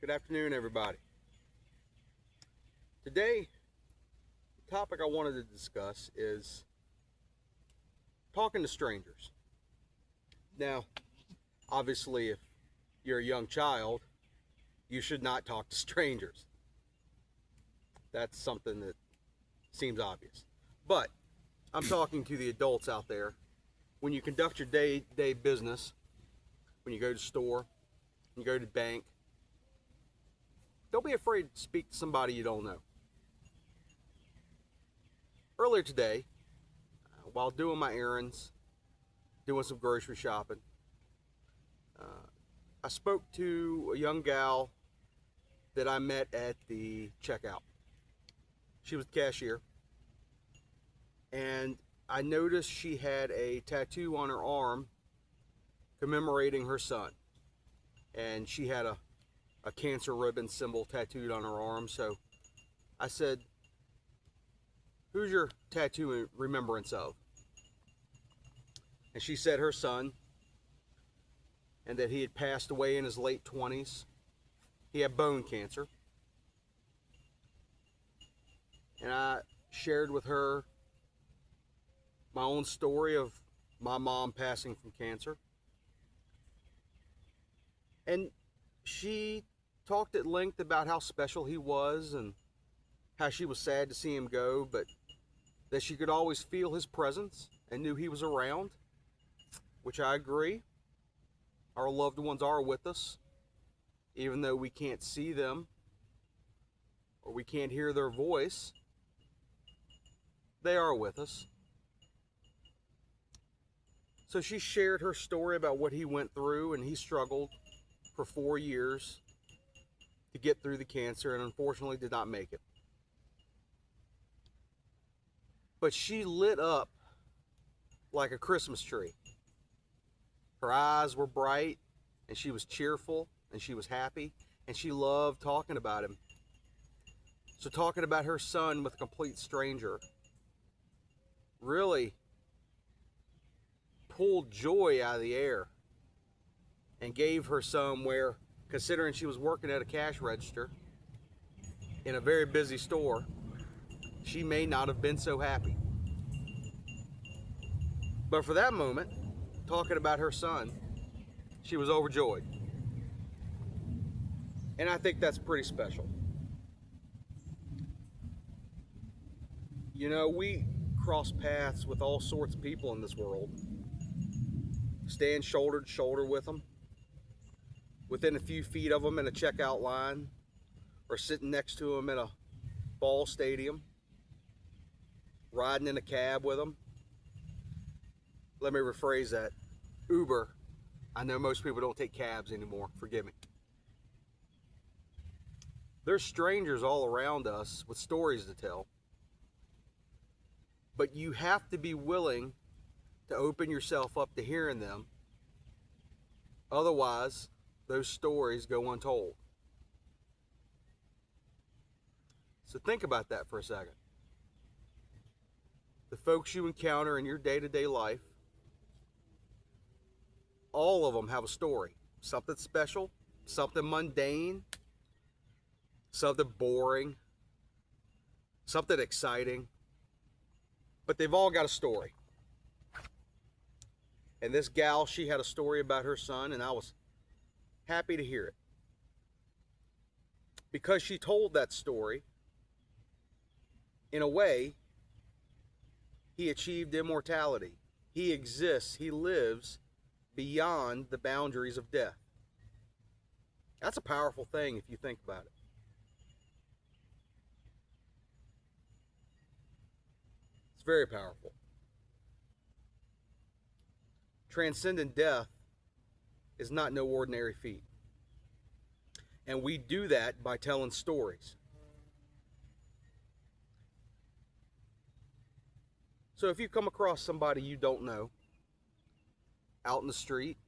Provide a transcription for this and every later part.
Good afternoon, everybody. Today, the topic I wanted to discuss is talking to strangers. Now, obviously, if you're a young child, you should not talk to strangers. That's something that seems obvious. But I'm talking to the adults out there. When you conduct your day-to-day business, when you go to the store, when you go to the bank, don't be afraid to speak to somebody you don't know. Earlier today, while doing my errands, doing some grocery shopping, I spoke to a young gal that I met at the checkout. She was the cashier, and I noticed she had a tattoo on her arm commemorating her son. And she had a cancer ribbon symbol tattooed on her arm. So I said, "Who's your tattoo in remembrance of?" And she said her son, and that he had passed away in his late 20s. He had bone cancer. And I shared with her my own story of my mom passing from cancer. And she talked at length about how special he was and how she was sad to see him go, but that she could always feel his presence and knew he was around, which I agree. Our loved ones are with us, even though we can't see them or we can't hear their voice. They are with us. So she shared her story about what he went through, and he struggled for 4 years to get through the cancer and unfortunately did not make it. But she lit up like a Christmas tree. Her eyes were bright, and she was cheerful, and she was happy, and she loved talking about him. So talking about her son with a complete stranger really pulled joy out of the air and gave her somewhere, considering she was working at a cash register in a very busy store, she may not have been so happy. But for that moment, talking about her son, she was overjoyed. And I think that's pretty special. You know, we cross paths with all sorts of people in this world. Stand shoulder to shoulder with them, within a few feet of them in a checkout line, or sitting next to them in a ball stadium, riding in a cab with them. Let me rephrase that. Uber. I know most people don't take cabs anymore. Forgive me. There's strangers all around us with stories to tell. But you have to be willing to open yourself up to hearing them. Otherwise, those stories go untold. So think about that for a second. The folks you encounter in your day-to-day life, all of them have a story. Something special, something mundane, something boring, something exciting. But they've all got a story. And this gal, she had a story about her son, and I was happy to hear it. Because she told that story, in a way, he achieved immortality. He exists, he lives beyond the boundaries of death. That's a powerful thing if you think about it. It's very powerful. Transcending death is not no ordinary feat. And we do that by telling stories. So if you come across somebody you don't know, out in the street,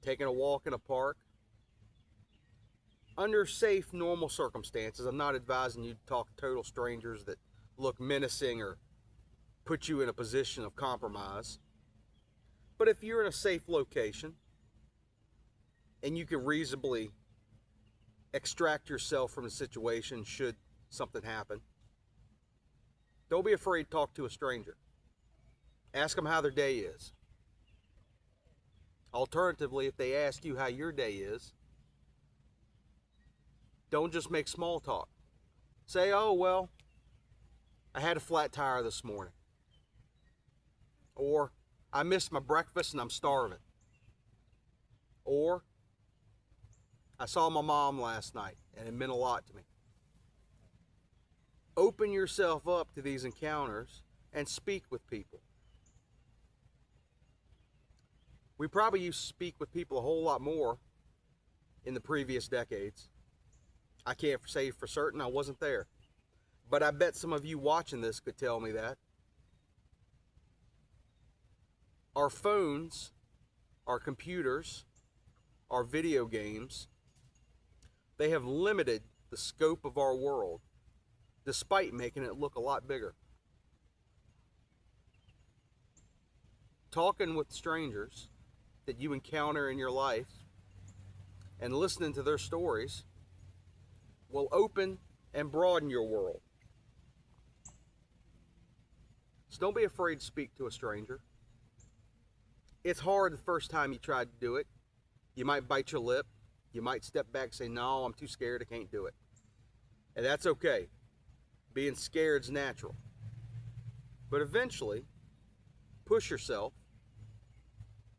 taking a walk in a park, under safe, normal circumstances, I'm not advising you to talk to total strangers that look menacing or put you in a position of compromise. But if you're in a safe location and you can reasonably extract yourself from the situation should something happen. Don't be afraid to talk to a stranger. Ask them how their day is. Alternatively, if they ask you how your day is, don't just make small talk. Say, oh, well, I had a flat tire this morning. Or, I missed my breakfast and I'm starving. Or, I saw my mom last night and it meant a lot to me. Open yourself up to these encounters and speak with people. We probably used to speak with people a whole lot more in the previous decades. I can't say for certain, I wasn't there. But I bet some of you watching this could tell me that. Our phones, our computers, our video games, they have limited the scope of our world, despite making it look a lot bigger. Talking with strangers that you encounter in your life and listening to their stories will open and broaden your world. So don't be afraid to speak to a stranger. It's hard the first time you try to do it. You might bite your lip. You might step back and say, no, I'm too scared, I can't do it. And that's okay. Being scared is natural. But eventually, push yourself.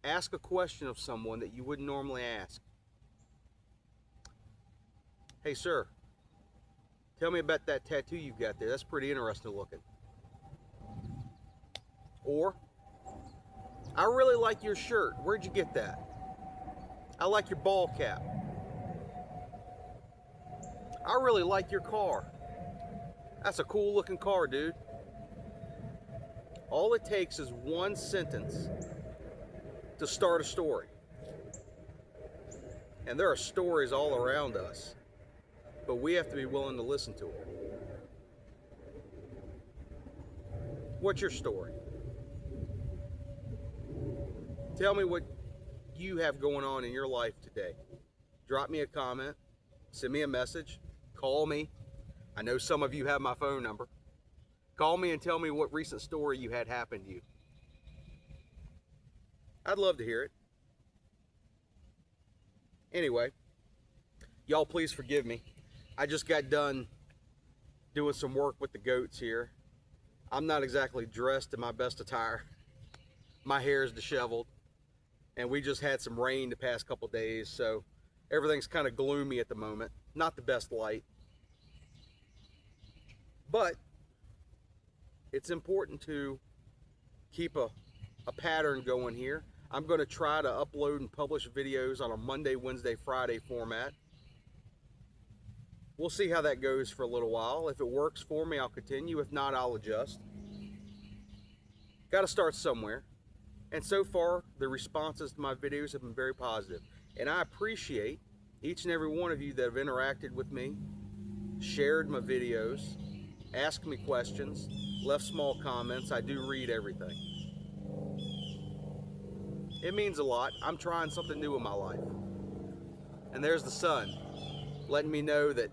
Ask a question of someone that you wouldn't normally ask. Hey, sir, tell me about that tattoo you've got there. That's pretty interesting looking. Or, I really like your shirt. Where'd you get that? I like your ball cap. I really like your car. That's a cool looking car, dude. All it takes is one sentence to start a story. And there are stories all around us, but we have to be willing to listen to them. What's your story? Tell me what you have going on in your life today. Drop me a comment, send me a message, call me. I know some of you have my phone number. Call me and tell me what recent story you had happen to you. I'd love to hear it. Anyway, y'all please forgive me. I just got done doing some work with the goats here. I'm not exactly dressed in my best attire. My hair is disheveled. And we just had some rain the past couple days, so everything's kind of gloomy at the moment. Not the best light. But it's important to keep a pattern going here. I'm going to try to upload and publish videos on a Monday, Wednesday, Friday format. We'll see how that goes for a little while. If it works for me, I'll continue. If not, I'll adjust. Got to start somewhere. And so far, the responses to my videos have been very positive. And I appreciate each and every one of you that have interacted with me, shared my videos, asked me questions, left small comments. I do read everything. It means a lot. I'm trying something new in my life. And there's the sun, letting me know that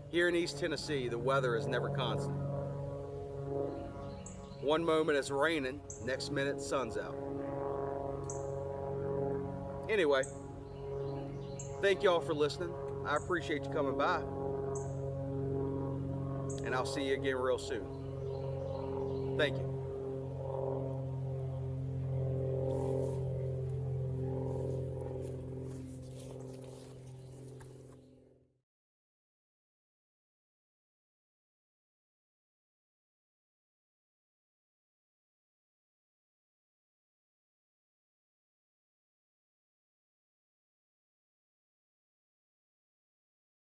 here in East Tennessee, the weather is never constant. One moment it's raining, next minute sun's out. Anyway, thank y'all for listening. I appreciate you coming by. And I'll see you again real soon. Thank you.